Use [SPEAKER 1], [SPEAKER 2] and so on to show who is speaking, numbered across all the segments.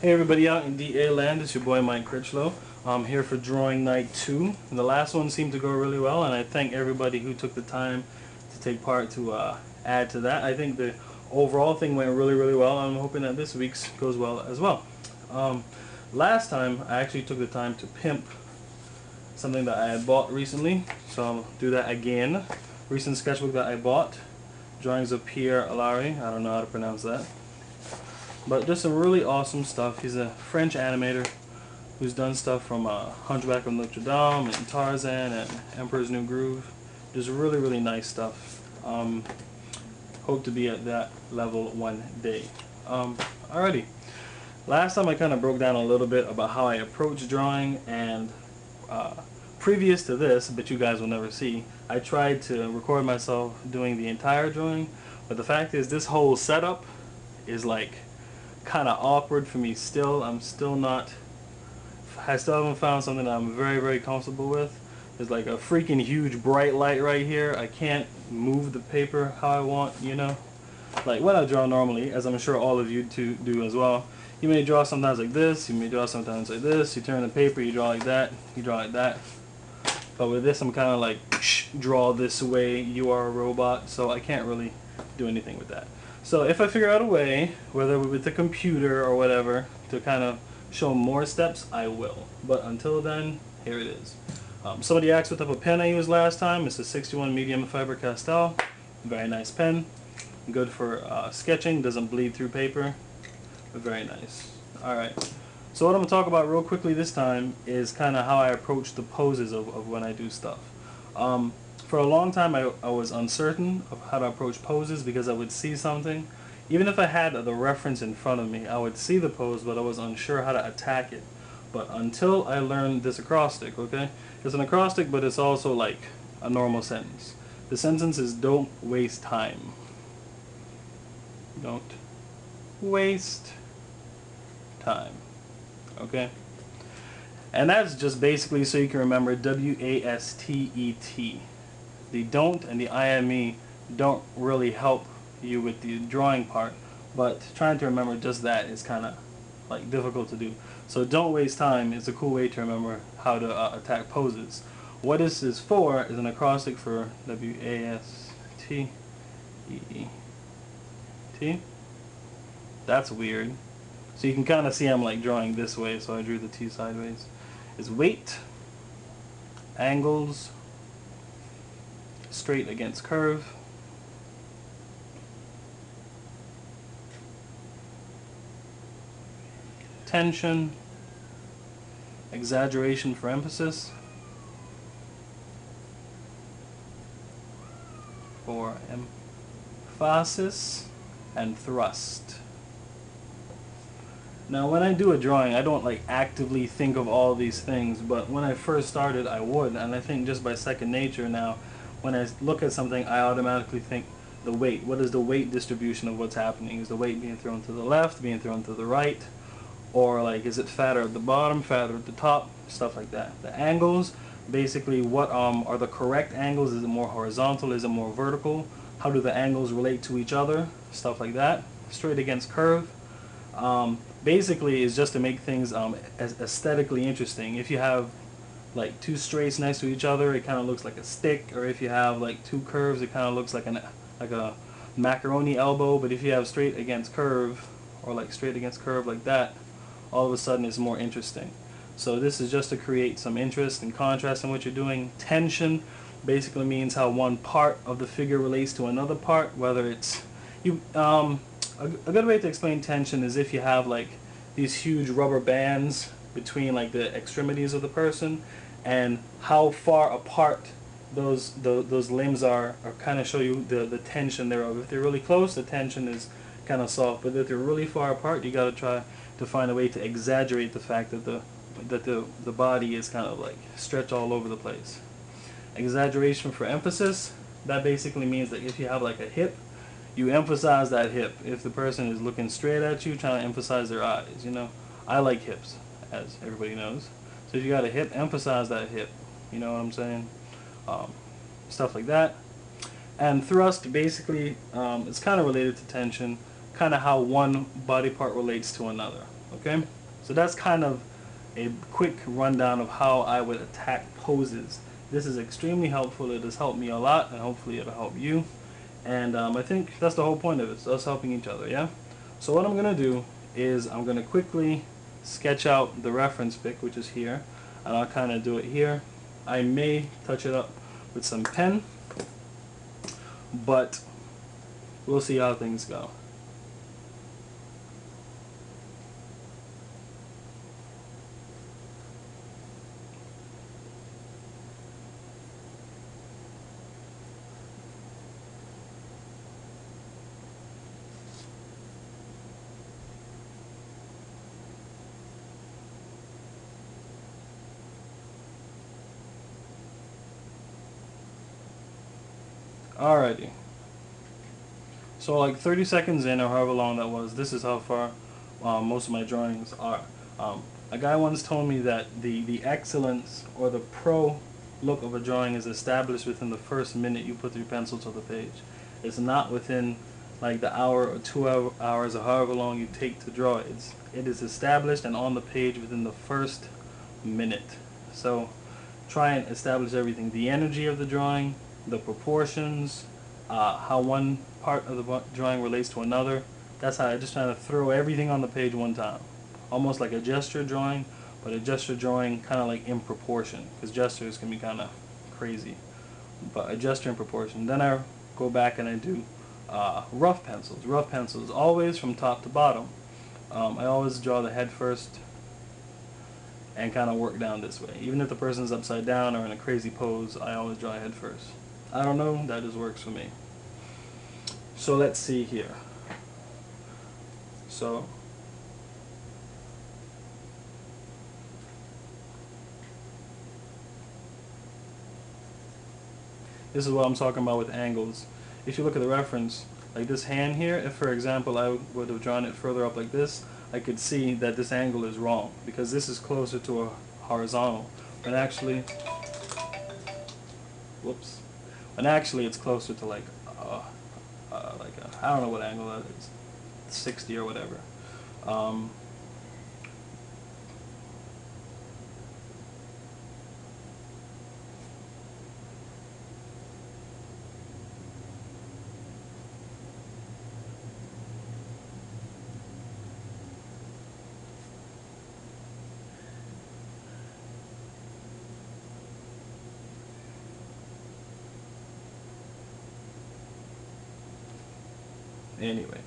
[SPEAKER 1] Hey everybody out in DA land, it's your boy Mike Crichlow. I'm here for drawing night 2. And the last one seemed to go really well, and I thank everybody who took the time to take part to add to that. I think the overall thing went really well. I'm hoping that this week's goes well as well. Last time I actually took the time to pimp something that I had bought recently, so I'll do that again. Recent sketchbook that I bought, drawings of Pierre Alari, I don't know how to pronounce that. But just some really awesome stuff. He's a French animator who's done stuff from Hunchback of Notre Dame and Tarzan and Emperor's New Groove. Just really nice stuff. Hope to be at that level one day. Alrighty. Last time I kind of broke down a little bit about how I approach drawing, and previous to this, but you guys will never see, I tried to record myself doing the entire drawing, but the fact is this whole setup is like kind of awkward for me still. I still haven't found something that I'm very comfortable with. There's like a freaking huge bright light right here. I can't move the paper how I want, you know, like when I draw normally, as I'm sure all of you do as well. You may draw sometimes like this, you may draw sometimes like this, you turn the paper, you draw like that, you draw like that. But with this I'm kind of like, draw this way, you are a robot, so I can't really do anything with that. So if I figure out a way, whether with the computer or whatever, to kind of show more steps, I will. But until then, here it is. Somebody asked what type of pen I used last time. It's a 61 medium fiber Castell. Very nice pen. Good for sketching, doesn't bleed through paper. Very nice. Alright, so what I'm going to talk about real quickly this time is kind of how I approach the poses of when I do stuff. For a long time I was uncertain of how to approach poses because I would see something. Even if I had the reference in front of me, I would see the pose, but I was unsure how to attack it. But until I learned this acrostic, okay? It's an acrostic, but it's also like a normal sentence. The sentence is don't waste time. Don't waste time. Okay? And that's just basically so you can remember W-A-S-T-E-T. The don't and the IME don't really help you with the drawing part, but trying to remember just that is kind of like difficult to do. So don't waste time is a cool way to remember how to attack poses. What this is for is an acrostic for W-A-S-T-E-E-T. That's weird. So you can kind of see I'm like drawing this way, so I drew the T sideways. Is weight, angles, straight against curve, tension, exaggeration for emphasis, and thrust. Now when I do a drawing, I don't like actively think of all these things, but when I first started I would, and I think just by second nature now, when I look at something I automatically think the weight. What is the weight distribution of what's happening? Is the weight being thrown to the left, being thrown to the right? Or like, is it fatter at the bottom, fatter at the top? Stuff like that. The angles, basically what are the correct angles? Is it more horizontal? Is it more vertical? How do the angles relate to each other? Stuff like that. Straight against curve. Basically is just to make things as aesthetically interesting. If you have like two straights next to each other, it kind of looks like a stick, or if you have like two curves, it kind of looks like a macaroni elbow. But if you have straight against curve, or like straight against curve like that, all of a sudden it's more interesting. So this is just to create some interest and contrast in what you're doing. Tension basically means how one part of the figure relates to another part, whether it's a good way to explain tension is if you have like these huge rubber bands between like the extremities of the person, and how far apart those limbs are kind of show you the tension thereof. If they're really close, the tension is kind of soft, but if they're really far apart, you got to try to find a way to exaggerate the fact that the body is kind of like stretched all over the place. Exaggeration for emphasis, that basically means that if you have like a hip, you emphasize that hip. If the person is looking straight at you, trying to emphasize their eyes, you know. I like hips, as everybody knows. So if you got a hip, emphasize that hip. You know what I'm saying? Stuff like that. And thrust, basically, it's kind of related to tension, kind of how one body part relates to another. Okay, so that's kind of a quick rundown of how I would attack poses. This is extremely helpful. It has helped me a lot, and hopefully it'll help you. And I think that's the whole point of it. It's us helping each other, yeah? So what I'm going to do is I'm going to quickly sketch out the reference pic, which is here. And I'll kind of do it here. I may touch it up with some pen, but we'll see how things go. Alrighty. So like 30 seconds in, or however long that was, this is how far most of my drawings are. A guy once told me that the excellence or the pro look of a drawing is established within the first minute you put your pencil to the page. It's not within like the hour or 2 hours or however long you take to draw. It is established and on the page within the first minute. So try and establish everything. The energy of the drawing, the proportions, how one part of the drawing relates to another. That's how I just try to throw everything on the page one time. Almost like a gesture drawing, but a gesture drawing kind of like in proportion, because gestures can be kind of crazy. But a gesture in proportion. Then I go back and I do rough pencils. Rough pencils, always from top to bottom. I always draw the head first and kind of work down this way. Even if the person's upside down or in a crazy pose, I always draw head first. I don't know, that just works for me. So let's see here. So this is what I'm talking about with angles. If you look at the reference, like this hand here, if for example I would have drawn it further up like this, I could see that this angle is wrong because this is closer to a horizontal. But actually, whoops. And actually it's closer to like I don't know what angle that is, 60 or whatever. Anyway,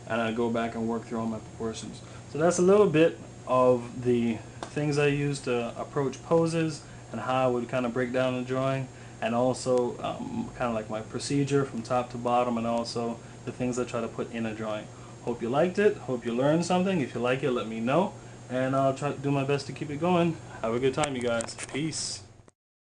[SPEAKER 1] and I go back and work through all my proportions. So that's a little bit of the things I use to approach poses and how I would kind of break down the drawing, and also kind of like my procedure from top to bottom, and also the things I try to put in a drawing. Hope you liked it. Hope you learned something. If you like it, let me know, and I'll try to do my best to keep it going. Have a good time, you guys. Peace.